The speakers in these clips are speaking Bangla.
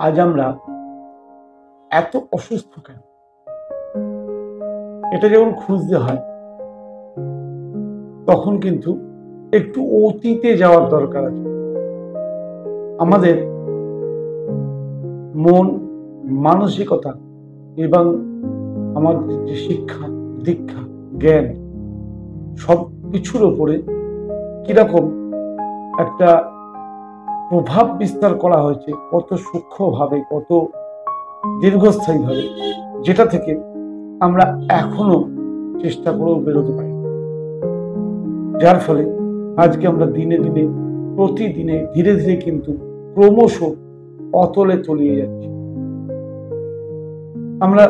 আজ আমরা এত অসুস্থ কেন, এটা যখন খুঁজতে হয় তখন কিন্তু একটু অতীতে যাওয়ার দরকার আছে। আমাদের মন, মানসিকতা এবং আমাদের যে শিক্ষা দীক্ষা জ্ঞান সব কিছুর উপরে কিরকম একটা প্রভাব বিস্তার করা হয়েছে, কত সূক্ষ্মভাবে, কত দীর্ঘস্থায়ীভাবে, যেটা থেকে আমরা এখনো চেষ্টা করেও বেরোতে পারি। যার ফলে আজকে আমরা দিনে দিনে প্রতিদিনে ধীরে ধীরে কিন্তু ক্রমশ অতলে তলিয়ে যাচ্ছি। আমরা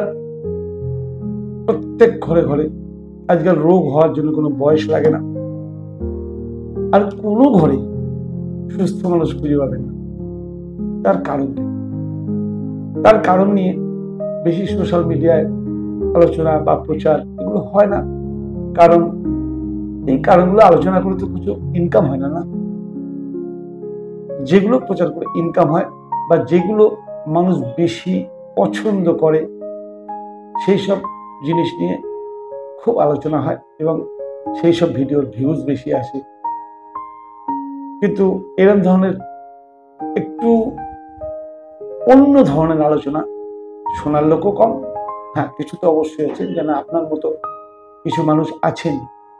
প্রত্যেক ঘরে ঘরে আজকাল রোগ হওয়ার জন্য কোনো বয়স লাগে না, আর কোনো ঘরে সুস্থ মানুষ খুঁজে পাবেন না। তার কারণ নিয়ে বেশি সোশ্যাল মিডিয়ায় আলোচনা বা প্রচার এগুলো হয় না, কারণ এই কারণগুলো আলোচনা করে তো কিছু ইনকাম হয় না। যেগুলো প্রচার করে ইনকাম হয় বা যেগুলো মানুষ বেশি পছন্দ করে সেই সব জিনিস নিয়ে খুব আলোচনা হয় এবং সেই সব ভিডিওর ভিউজ বেশি আসে। কিন্তু এরকম ধরনের একটু অন্য ধরনের আলোচনা শোনার লোকও কম। হ্যাঁ, কিছু তো অবশ্যই আছেন, যেন আপনার মতো কিছু মানুষ আছেন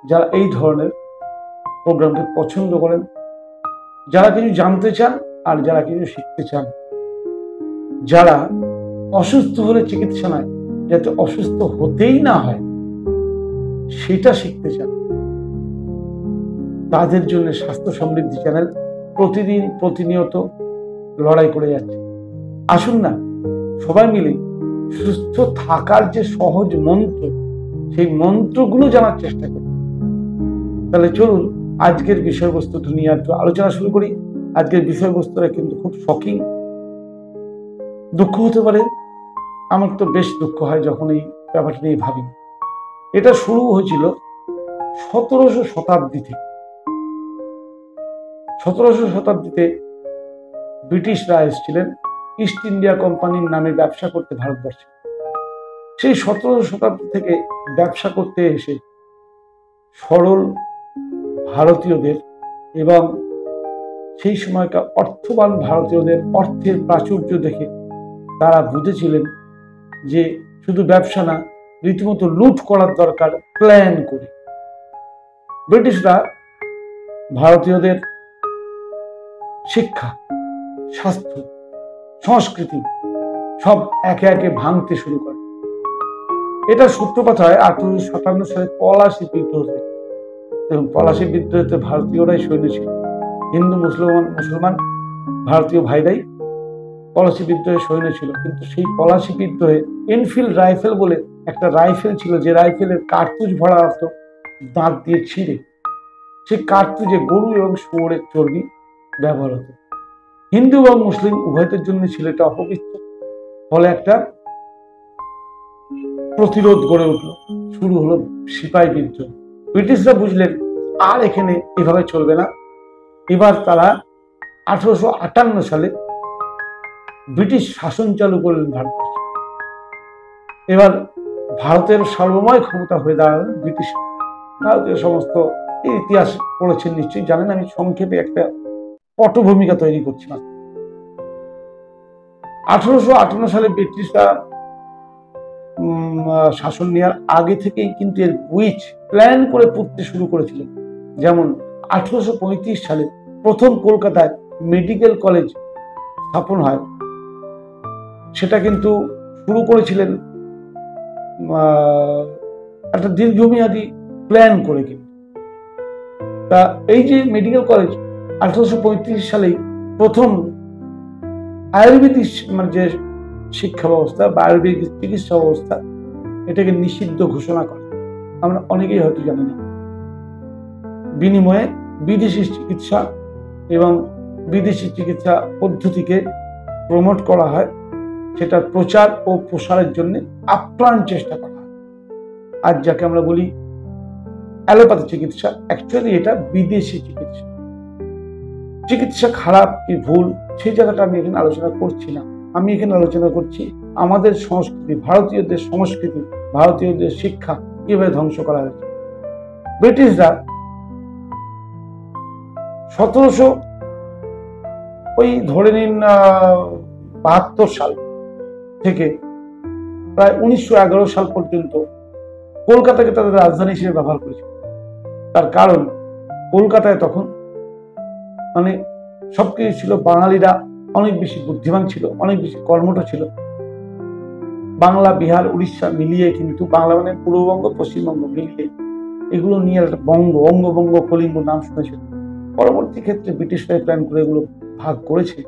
যারা এই ধরনের প্রোগ্রামকে পছন্দ করেন, যারা কিছু জানতে চান আর যারা কিছু শিখতে চান, যারা অসুস্থ হলে চিকিৎসা নয়, যাতে অসুস্থ হতেই না হয় সেটা শিখতে চান, তাদের জন্য স্বাস্থ্য সমৃদ্ধি চ্যানেল প্রতিদিন প্রতিনিয়ত লড়াই করে যাচ্ছে। আসুন না সবাই মিলে সুস্থ থাকার যে সহজ মন্ত্র, সেই মন্ত্রগুলো জানার চেষ্টা করি। তাহলে চলুন আজকের বিষয়বস্তুটা নিয়ে একটু আলোচনা শুরু করি। আজকের বিষয়বস্তুটা কিন্তু খুব শকিং, দুঃখ হতে পারে। আমার তো বেশ দুঃখ হয় যখন এই ব্যাপারটা নিয়ে ভাবি। এটা শুরু হয়েছিল 1700 শতাব্দী থেকে। 1700 শতাব্দীতে ব্রিটিশরা এসেছিলেন ইস্ট ইন্ডিয়া কোম্পানির নামে ব্যবসা করতে ভারতবর্ষে। সেই 1700 শতাব্দী থেকে ব্যবসা করতে এসে সরল ভারতীয়দের এবং সেই সময়কার অর্থবান ভারতীয়দের অর্থের প্রাচুর্য দেখে তারা বুঝেছিলেন যে শুধু ব্যবসা না, রীতিমতো লুট করার দরকার, প্ল্যান করে। ব্রিটিশরা ভারতীয়দের শিক্ষা, স্বাস্থ্য, সংস্কৃতি সব একে একে ভাঙতে শুরু করে। এটা সূত্রপাত হয় 1857 সালে পলাশী বিদ্রোহ থেকে। এবং পলাশী বিদ্রোহে ভারতীয়রাই সৈন্য ছিল, হিন্দু মুসলমান ভারতীয় ভাইরাই পলাশী বিদ্রোহে সৈন্য ছিল। কিন্তু সেই পলাশী বিদ্রোহে এনফিল্ড রাইফেল বলে একটা রাইফেল ছিল, যে রাইফেলের কার্তুজ ভরা হতো দাঁত দিয়ে ছিঁড়ে। সেই কার্তুজে গরু এবং শুয়োরের চর্বি ব্যবহার হতো। হিন্দু এবং মুসলিম উভয়দের জন্য ছিল এটা অপবিত্র। ফলে একটা প্রতিরোধ গড়ে উঠল, শুরু হলো সিপাহী বিদ্রোহ। ব্রিটিশরা বুঝলেন আর এখানে এভাবে চলবে না। এবার তারা 1858 সালে ব্রিটিশ শাসন চালু করলেন ভারতবর্ষে। এবার ভারতের সর্বময় ক্ষমতা হয়ে দাঁড়ালেন ব্রিটিশ। ভারতীয় সমস্ত ইতিহাস পড়েছেন, নিশ্চয়ই জানেন। আমি সংক্ষেপে একটা পটভূমিকা তৈরি করছিলাম। 1858 সালে ব্রিটিশরা শাসন নেওয়ার আগে থেকেই কিন্তু এর উইচ প্ল্যান করে পুঁততে শুরু করেছিল। যেমন 1835 সালে প্রথম কলকাতায় মেডিকেল কলেজ স্থাপন হয়। সেটা কিন্তু শুরু করেছিলেন একটা দীর্ঘমেয়াদী প্ল্যান করে। কিন্তু তা এই যে মেডিকেল কলেজ 1835 সালেই প্রথম আয়ুর্বেদিক মানে যে শিক্ষা ব্যবস্থা বা আয়ুর্বেদিক চিকিৎসা ব্যবস্থা, এটাকে নিষিদ্ধ ঘোষণা করে। আমরা অনেকেই হয়তো জানি না। বিনিময়ে বিদেশি চিকিৎসা এবং বিদেশি চিকিৎসা পদ্ধতিকে প্রমোট করা হয়, সেটার প্রচার ও প্রসারের জন্য আপ্রাণ চেষ্টা করা হয়। আজ যাকে আমরা বলি অ্যালোপ্যাথি চিকিৎসা, অ্যাকচুয়ালি এটা বিদেশি চিকিৎসা। চিকিৎসা খারাপ কি ভুল সেই জায়গাটা আমি এখানে আলোচনা করছি না। আমি এখানে আলোচনা করছি আমাদের সংস্কৃতি, ভারতীয়দের সংস্কৃতি, ভারতীয়দের শিক্ষা কিভাবে ধ্বংস করা হয়েছে। ব্রিটিশরা 1700 ওই ধরে নিন 72 সাল থেকে প্রায় 1911 সাল পর্যন্ত কলকাতাকে তাদের রাজধানী হিসেবে ব্যবহার করেছিল। তার কারণ কলকাতায় তখন মানে সবকিছু ছিল, বাঙালিরা অনেক বেশি বুদ্ধিমান ছিল, অনেক বেশি কর্মঠ ছিল। বাংলা, বিহার, উড়িষ্যা মিলিয়ে কিন্তু, বাংলা মানে পূর্ববঙ্গ, পশ্চিমবঙ্গ মিলিয়ে এগুলো নিয়ে একটা অঙ্গবঙ্গ, কলিঙ্গ নাম শুনেছিল। পরবর্তী ক্ষেত্রে ব্রিটিশরা প্ল্যান করে এগুলো ভাগ করেছে।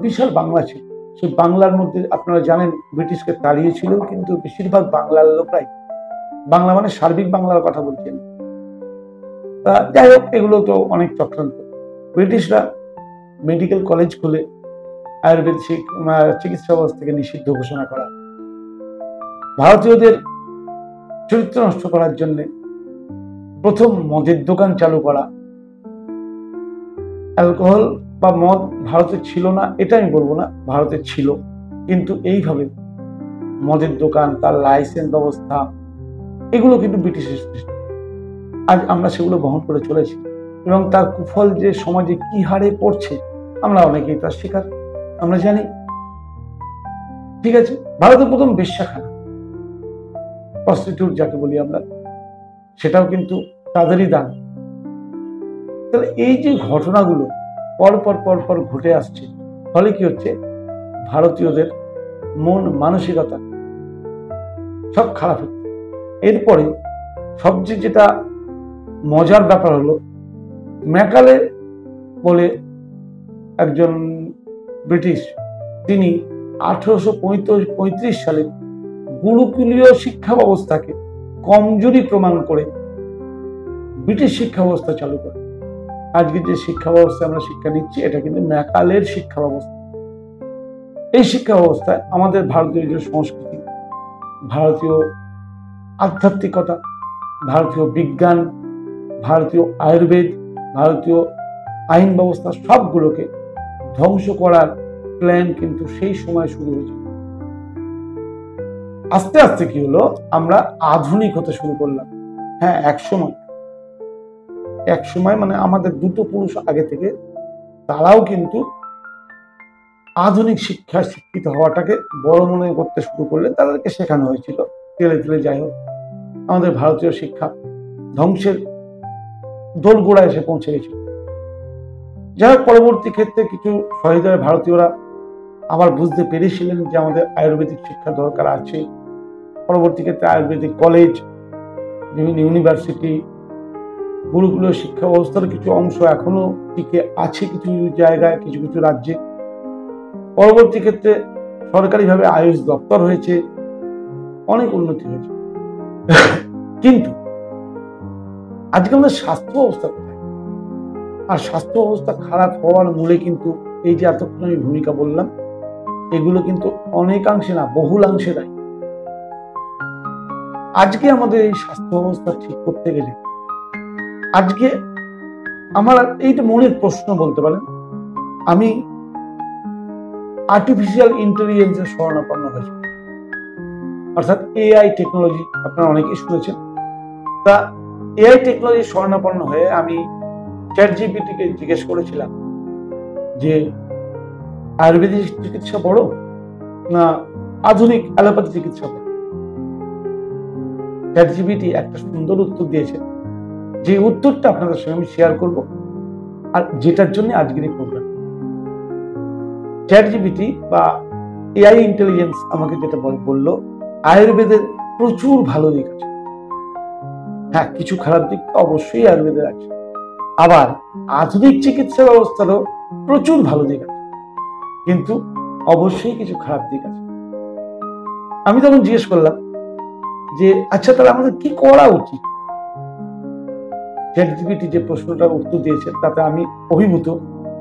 বিশাল বাংলা ছিল, সেই বাংলার মধ্যে আপনারা জানেন ব্রিটিশকে তাড়িয়েছিল, কিন্তু বেশিরভাগ বাংলার লোকরাই, বাংলা মানে সার্বিক বাংলার কথা বলছেন। যাই হোক, এগুলো তো অনেক চক্রান্ত। ব্রিটিশরা মেডিকেল কলেজ খুলে আয়ুর্বেদ চিকিৎসা ব্যবস্থাকে নিষিদ্ধ ঘোষণা করা, ভারতীয়দের চরিত্র নষ্ট করার জন্য প্রথম মদের দোকান চালু করা। অ্যালকোহল বা মদ ভারতে ছিল না এটা আমি বলবো না, ভারতে ছিল, কিন্তু এইভাবে মদের দোকান, তার লাইসেন্স ব্যবস্থা, এগুলো কিন্তু ব্রিটিশের সৃষ্টি। আজ আমরা সেগুলো বহন করে চলেছি এবং তার কুফল যে সমাজে কি হারে পড়ছে আমরা অনেকেই তার শিকার, আমরা জানি। ঠিক আছে, ভারতের প্রথম বেশ্যাখানা, প্রস্টিটিউট যাকে বলি আমরা, সেটাও কিন্তু তাদেরই দান। তাহলে এই যে ঘটনাগুলো পর ঘটে আসছে, ফলে কি হচ্ছে, ভারতীয়দের মন মানসিকতা সব খারাপ হচ্ছে। এরপরে সবচেয়ে যেটা মজার ব্যাপার হলো, ম্যাকালে বলে একজন ব্রিটিশ, তিনি 1835 সালে গুরুকুলীয় শিক্ষা ব্যবস্থাকে কমজোরি প্রমাণ করে ব্রিটিশ শিক্ষা ব্যবস্থা চালু করে। আজকে যে শিক্ষা ব্যবস্থা আমরা শিক্ষা নিচ্ছি, এটা কিন্তু ম্যাকালের শিক্ষা ব্যবস্থা। এই শিক্ষা ব্যবস্থায় আমাদের ভারতীয় যে সংস্কৃতি, ভারতীয় আধ্যাত্মিকতা, ভারতীয় বিজ্ঞান, ভারতীয় আয়ুর্বেদ, ভারতীয় আইন ব্যবস্থা, সবগুলোকে ধ্বংস করার প্ল্যান কিন্তু সেই সময় শুরু হয়েছিল। আস্তে আস্তে কি হলো, আমরা আধুনিক হতে শুরু করলাম। হ্যাঁ, এক সময় মানে আমাদের দুটো পুরুষ আগে থেকে তারাও কিন্তু আধুনিক শিক্ষায় শিক্ষিত হওয়াটাকে বড় মনে করতে শুরু করলেন। তাদেরকে শেখানো হয়েছিল তেলে তেলে। যাই হোক, আমাদের ভারতীয় শিক্ষা ধ্বংসের দোরগোড়ায় এসে পৌঁছে গেছিল। যাই হোক, পরবর্তী ক্ষেত্রে কিছু সহৃদয় ভারতীয়রা আবার বুঝতে পেরেছিলেন যে আমাদের আয়ুর্বেদিক শিক্ষা দরকার আছে। পরবর্তী ক্ষেত্রে আয়ুর্বেদিক কলেজ, বিভিন্ন ইউনিভার্সিটি, গুরুকুলীয় শিক্ষা ব্যবস্থার কিছু অংশ এখনো টিকে আছে কিছু জায়গায়, কিছু কিছু রাজ্যে। পরবর্তী ক্ষেত্রে সরকারিভাবে আয়ুষ দপ্তর হয়েছে, অনেক উন্নতি হয়েছে। কিন্তু আজকে আমাদের স্বাস্থ্য অবস্থা কোথায়? আর স্বাস্থ্য অবস্থা খারাপ হওয়ার মূলে কিন্তু এই যে এতক্ষণ আমি ভূমিকা বললাম, এগুলো কিন্তু অনেকাংশে না, বহুলাংশে দায়ী। আজকে আমাদের এই স্বাস্থ্য অবস্থা ঠিক করতে গেলে, আজকে আমার এইটা মনের প্রশ্ন বলতে পারেন, আমি আর্টিফিশিয়াল ইন্টেলিজেন্সের শরণাপন্ন হয়েছি, অর্থাৎ এআই টেকনোলজি। আপনারা অনেকেই শুনেছেন। তা এআই টেকনোলজির শরণাপন্ন হয়ে আমি চ্যাটজিপিটিকে জিজ্ঞেস করেছিলাম যে আয়ুর্বেদিক চিকিৎসা বড় না আধুনিক অ্যালোপ্যাথি চিকিৎসা বড়? চ্যাটজিপিটি একটা সুন্দর উত্তর দিয়েছে, যে উত্তরটা আপনাদের সঙ্গে আমি শেয়ার করব, আর যেটার জন্য আজকের এই প্রোগ্রাম। চ্যাটজিপিটি বা এআই ইন্টেলিজেন্স আমাকে যেটা বললো, আয়ুর্বেদের প্রচুর ভালো দিক আছে। হ্যাঁ, কিছু খারাপ দিক অবশ্যই আয়ুর্বেদের আছে, আবার আধুনিক চিকিৎসা ব্যবস্থারও প্রচুর ভালো দিক আছে, কিন্তু অবশ্যই কিছু খারাপ দিক আছে। আমি তখন জিজ্ঞেস করলাম যে আচ্ছা, তাহলে আমাদের কি করা উচিত? চ্যাটজিপিটি যে প্রশ্নটার উত্তর দিয়েছে তাতে আমি অভিভূত,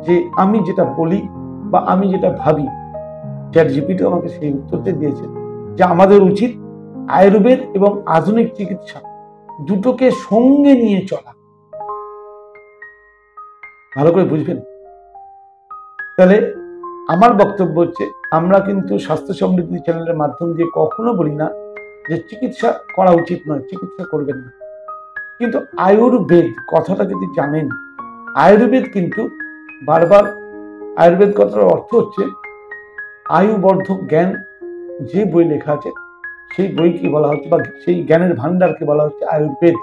যে আমি যেটা বলি বা আমি যেটা ভাবি, চ্যাটজিপিটি আমাকে সেই উত্তরটা দিয়েছে যে আমাদের উচিত আয়ুর্বেদ এবং আধুনিক চিকিৎসা দুটোকে সঙ্গে নিয়ে চলা। ভালো করে বুঝবেন। তাহলে আমার বক্তব্য হচ্ছে আমরা কিন্তু স্বাস্থ্য সমৃদ্ধি চ্যানেলের মাধ্যম দিয়ে কখনো বলি না যে চিকিৎসা করা উচিত নয়, চিকিৎসা করবেন না। কিন্তু আয়ুর্বেদ কথাটা যদি জানেন, আয়ুর্বেদ কিন্তু বারবার, আয়ুর্বেদ কথার অর্থ হচ্ছে আয়ুবর্ধক জ্ঞান। যে বই লেখা আছে সেই বইকে বলা হচ্ছে, বা সেই জ্ঞানের ভান্ডারকে বলা হচ্ছে আয়ুর্বেদ।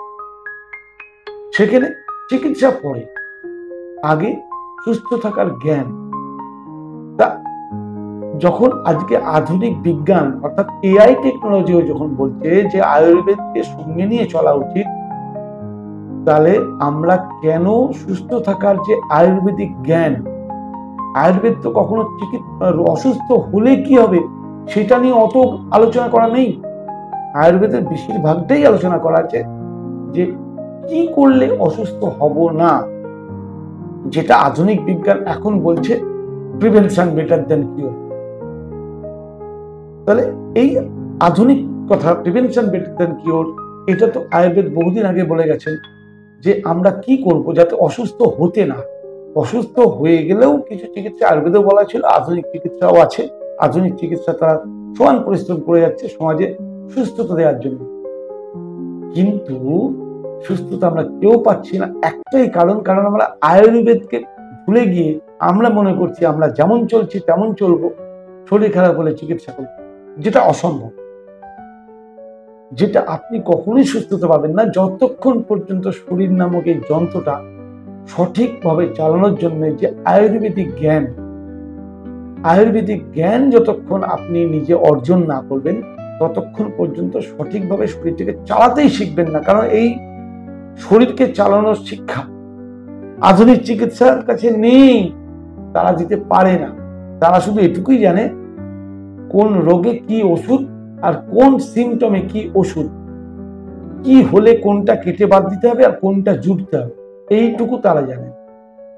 সেখানে চিকিৎসা পরে, আগে সুস্থ থাকার জ্ঞান। তা যখন আজকে আধুনিক বিজ্ঞান অর্থাৎ এআই টেকনোলজিও যখন বলছে যে আয়ুর্বেদকে সঙ্গে নিয়ে চলা উচিত, তাহলে আমরা কেন সুস্থ থাকার যে আয়ুর্বেদিক জ্ঞান, আয়ুর্বেদ তো কখনো অসুস্থ হলে কি হবে সেটা নিয়ে অত আলোচনা করা নেই। আয়ুর্বেদের বেশিরভাগটাই আলোচনা করা আছে যে কি করলে অসুস্থ হব না, যেটা আধুনিক বিজ্ঞান এখন বলছে প্রিভেনশন বেটার দেন কিওর। তাহলে এই আধুনিক কথা প্রিভেনশন বেটার দেন কিওর, এটা তো আয়ুর্বেদ বহুদিন আগে বলে গেছেন যে আমরা কি করব যাতে অসুস্থ হতে না। অসুস্থ হয়ে গেলেও কিছু চিকিৎসা আয়ুর্বেদেও বলা ছিল, আধুনিক চিকিৎসাও আছে। আধুনিক চিকিৎসা তারা সমান পরিশ্রম করে যাচ্ছে সমাজে সুস্থতা দেওয়ার জন্য, কিন্তু সুস্থতা আমরা কেউ পাচ্ছি না। একটাই কারণ আমরা আয়ুর্বেদকে ভুলে গিয়ে আমরা মনে করছি আমরা যেমন চলছি তেমন চলবো, শরীর খারাপ হলে চিকিৎসা করব, যেটা অসম্ভব। যেটা আপনি কখনোই সুস্থতা পাবেন না যতক্ষণ পর্যন্ত শরীর নামক এই যন্ত্রটা সঠিকভাবে চালানোর জন্য যে আয়ুর্বেদিক জ্ঞান যতক্ষণ আপনি নিজে অর্জন না করবেন ততক্ষণ পর্যন্ত সঠিকভাবে শরীরটাকে চালাতেই শিখবেন না। কারণ এই শরীরকে চালানোর শিক্ষা আধুনিক চিকিৎসার কাছে নেই, তারা দিতে পারে না। তারা শুধু এটুকুই জানে কোন রোগে কি ওষুধ আর কোন সিমটমে কি ওষুধ, কি হলে কোনটা কেটে বাদ দিতে হবে আর কোনটা জুড়তে হবে, এইটুকু তারা জানে।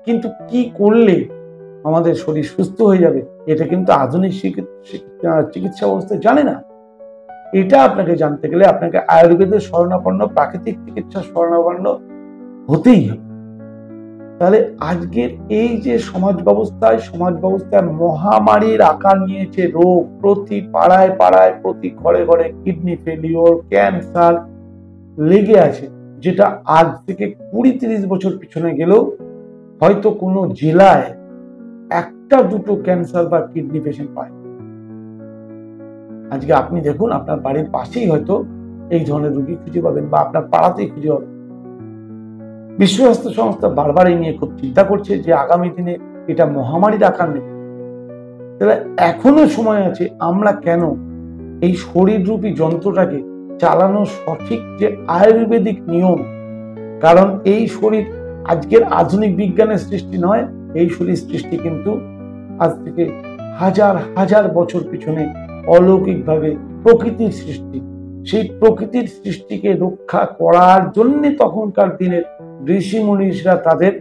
কিন্তু কি করলে আমাদের শরীর সুস্থ হয়ে যাবে এটা কিন্তু আধুনিক চিকিৎসা ব্যবস্থা জানে না। এটা আপনাকে জানতে গেলে আপনাকে আয়ুর্বেদের শরণাপন্ন, প্রাকৃতিক চিকিৎসার শরণাপন্ন হতেই হবে। তাহলে আজকের এই যে সমাজ ব্যবস্থায় মহামারীর আকার নিয়েছে রোগ, প্রতি পাড়ায় পাড়ায়, প্রতি ঘরে ঘরে কিডনি ফেলিওর, ক্যান্সার লেগে আছে, যেটা আজ থেকে 20-30 বছর পিছনে গেলেও হয়তো কোনো জেলায় একটা দুটো ক্যান্সার বা কিডনি পেশেন্ট পায়। আজকে আপনি দেখুন আপনার বাড়ির পাশেই হয়তো এই ধরনের রোগী খুঁজে পাবেন, বা আপনার পাড়াতেই খুঁজে পাবেন। বিশ্ব স্বাস্থ্য সংস্থা বারবার এই নিয়ে খুব চিন্তা করছে যে আগামী দিনে এটা মহামারীর আকার নেবে। তাহলে এখনো সময় আছে, আমরা কেন এই শরীররূপী যন্ত্রটাকে চালানো সঠিক যে আয়ুর্বেদিক নিয়ম, কারণ এই শরীর আজকের আধুনিক বিজ্ঞানের সৃষ্টি নয়, এই শরীর সৃষ্টি কিন্তু আজ থেকে হাজার হাজার বছর পিছনে অলৌকিকভাবে প্রকৃতির সৃষ্টি। সেই প্রকৃতির সৃষ্টিকে রক্ষা করার জন্য তখনকার দিনের ঋষি মুনিরা তাদের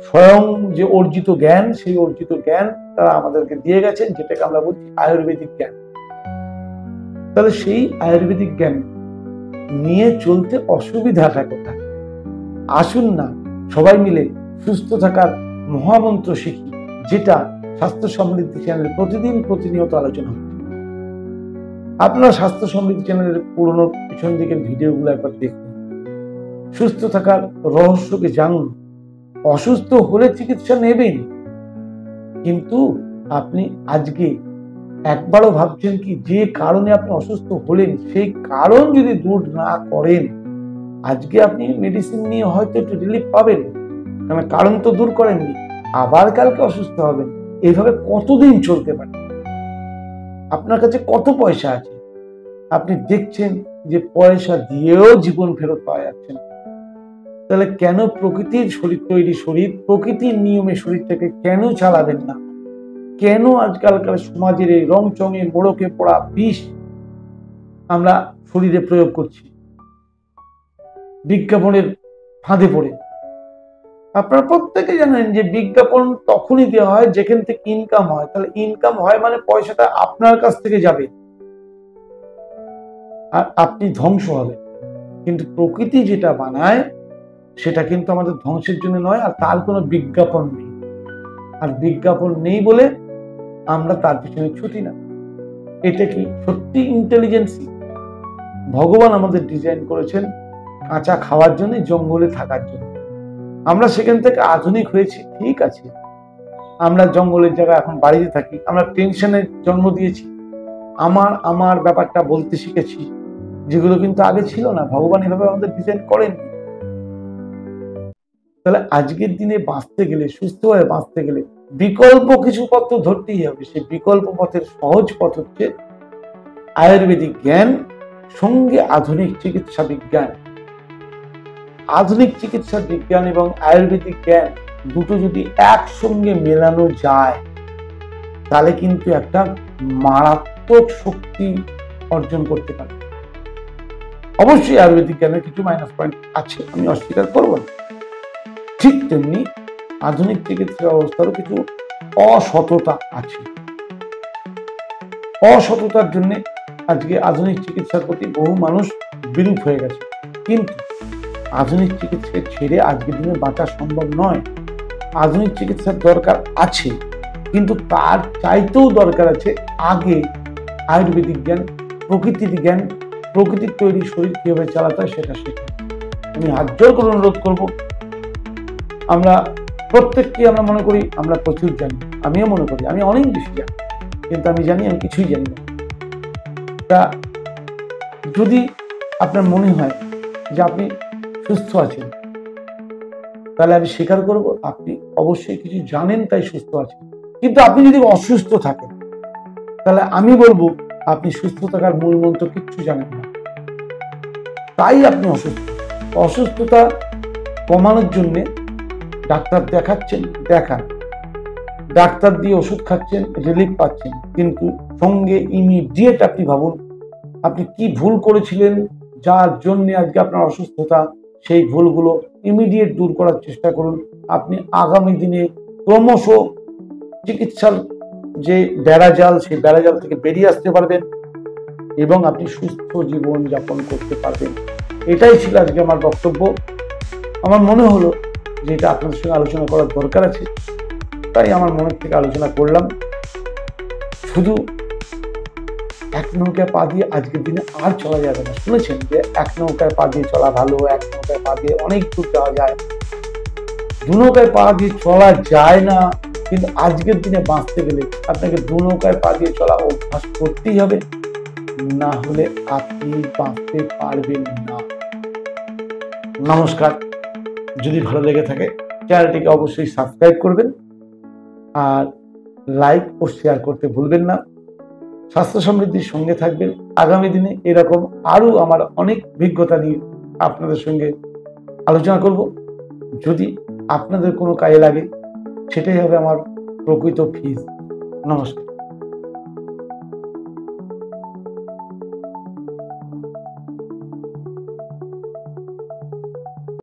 স্বয়ং যে অর্জিত জ্ঞান, সেই অর্জিত জ্ঞান তারা আমাদেরকে দিয়ে গেছেন, যেটাকে আমরা বলছি আয়ুর্বেদিক জ্ঞান। তাহলে সেই আয়ুর্বেদিক জ্ঞান নিয়ে চলতে অসুবিধাটা কোথায়? আসুন না সবাই মিলে সুস্থ থাকার মহামন্ত্র শিখি, যেটা স্বাস্থ্য সমৃদ্ধি চ্যানেলে প্রতিনিয়ত আলোচনা হচ্ছে। আপনারা স্বাস্থ্য সমৃদ্ধি চ্যানেলের পুরনো পিছন দিকের ভিডিওগুলো একবার দেখুন, সুস্থ থাকার রহস্যকে জানুন। অসুস্থ হলে চিকিৎসা নেবেন, কিন্তু আপনি আজকে একবারও ভাবছেন কি যে কারণে আপনি অসুস্থ হলেন সেই কারণ যদি দূর না করেন, আজকে আপনি মেডিসিন নিয়ে হয়তো একটু রিলিফ পাবেন, কারণ তো দূর করেননি, আবার কালকে অসুস্থ হবেন। এইভাবে কতদিন চলতে পারে? আপনার কাছে কত পয়সা আছে? আপনি দেখছেন যে পয়সা দিয়েও জীবন ফেরত পাওয়া যাচ্ছে না। তাহলে কেন প্রকৃতির শরীর তৈরি শরীর, প্রকৃতির নিয়মে শরীরটাকে কেন চালাবেন না? কেন আজকালকার সমাজের এই রং চঙে মোড়কে পড়া বিষ আমরা শরীরে প্রয়োগ করছি বিজ্ঞাপনের ফাঁদে পড়ে? আপনারা প্রত্যেকে জানেন যে বিজ্ঞাপন তখনই দেওয়া হয় যেখান থেকে ইনকাম হয়। তাহলে ইনকাম হয় মানে পয়সাটা আপনার কাছ থেকে যাবে আর আপনি ধ্বংস হবেন। কিন্তু প্রকৃতি যেটা বানায় সেটা কিন্তু আমাদের ধ্বংসের জন্য নয়, আর তার কোনো বিজ্ঞাপন নেই। আর বিজ্ঞাপন নেই বলে আমরা তার পিছনে ছুটি না। এটা কি সত্যি ইন্টেলিজেন্সি? ভগবান আমাদের ডিজাইন করেছেন কাঁচা খাওয়ার জন্য, জঙ্গলে থাকার জন্য। আমরা সেখান থেকে আধুনিক হয়েছি, ঠিক আছে, আমরা জঙ্গলের জায়গায় এখন বাড়িতে থাকি, আমরা টেনশনের জন্ম দিয়েছি, আমার ব্যাপারটা বলতে শিখেছি, যেগুলো কিন্তু আগে ছিল না। ভগবান এভাবে আমাদের ডিজাইন করেন। তাহলে আজকের দিনে বাঁচতে গেলে, সুস্থভাবে বাঁচতে গেলে বিকল্প কিছু পথ তো ধরতেই হবে। সেই বিকল্প পথের সহজ পথ হচ্ছে আয়ুর্বেদিক জ্ঞান সঙ্গে আধুনিক চিকিৎসা বিজ্ঞান। আধুনিক চিকিৎসা বিজ্ঞান এবং আয়ুর্বেদিক জ্ঞান দুটো যদি একসঙ্গে মেলানো যায়, তাহলে কিন্তু একটা মারাত্মক শক্তি অর্জন করতে পারে। অবশ্যই আয়ুর্বেদিক জ্ঞানের কিছু মাইনাস পয়েন্ট আছে, আমি অস্বীকার করব না। ঠিক তেমনি আধুনিক চিকিৎসা ব্যবস্থারও কিছু অসততা আছে। অসততার জন্য আজকে আধুনিক চিকিৎসার প্রতি বহু মানুষ বিরূপ হয়ে গেছে। কিন্তু আধুনিক চিকিৎসা ছেড়ে আজকের দিনে বাঁচা সম্ভব নয়। আধুনিক চিকিৎসার দরকার আছে, কিন্তু তার চাইতেও দরকার আছে আগে আয়ুর্বেদিক জ্ঞান, প্রকৃতির জ্ঞান, প্রকৃতির তৈরি শরীর কিভাবে চালাতে হয় সেটা শেখা। আমি হাত জোর করে অনুরোধ করবো, আমরা প্রত্যেককে আমরা মনে করি আমরা প্রচুর জানি, আমিও মনে করি আমি অনেক বেশি জানি, কিন্তু আমি জানি আমি কিছুই জানি না। তা যদি আপনার মনে হয় যে আপনি সুস্থ আছেন, তাহলে আমি স্বীকার করব আপনি অবশ্যই কিছু জানেন তাই সুস্থ আছেন। কিন্তু আপনি যদি অসুস্থ থাকেন, তাহলে আমি বলবো আপনি সুস্থ থাকার মূল মন্ত্র কিচ্ছু জানেন না, তাই আপনি অসুস্থ। অসুস্থতা কমানোর জন্য ডাক্তার দেখাচ্ছেন, দেখান, ডাক্তার দিয়ে ওষুধ খাচ্ছেন, রিলিফ পাচ্ছেন, কিন্তু সঙ্গে ইমিডিয়েট আপনি ভাবুন আপনি কি ভুল করেছিলেন যার জন্য আজকে আপনার অসুস্থতা। সেই ভুলগুলো ইমিডিয়েট দূর করার চেষ্টা করুন। আপনি আগামী দিনে ক্রমশ চিকিৎসার যে বেড়াজাল, সেই বেড়াজাল থেকে বেরিয়ে আসতে পারবেন এবং আপনি সুস্থ জীবন যাপন করতে পারবেন। এটাই ছিল আজকে আমার বক্তব্য। আমার মনে হলো যে এটা আপনাদের সঙ্গে আলোচনা করার দরকার আছে, তাই আমার মনের থেকে আলোচনা করলাম। শুধু এক নৌকায় পা দিয়ে আজকের দিনে আর চলা যাবে না। শুনেছেন যে এক নৌকায় পা দিয়ে চলা ভালো, এক নৌকায় পা দিয়ে অনেক দূর যাওয়া যায়, দু নৌকায় পা দিয়ে চলা যায় না। কিন্তু আজকের দিনে বাঁচতে গেলে আপনাকে দু নৌকায় পা দিয়ে চলা অভ্যাস করতেই হবে, না হলে আপনি বাঁচতে পারবেন না। নমস্কার। যদি ভালো লেগে থাকে চ্যানেলটিকে অবশ্যই সাবস্ক্রাইব করবেন আর লাইক ও শেয়ার করতে ভুলবেন না। স্বাস্থ্য সমৃদ্ধির সঙ্গে থাকবেন। আগামী দিনে এরকম আরো আমার অনেক অভিজ্ঞতা নিয়ে আপনাদের সঙ্গে আলোচনা করব। যদি আপনাদের কোনো কাজে লাগে, সেটাই হবে আমার প্রকৃত ফিজ। নমস্কার।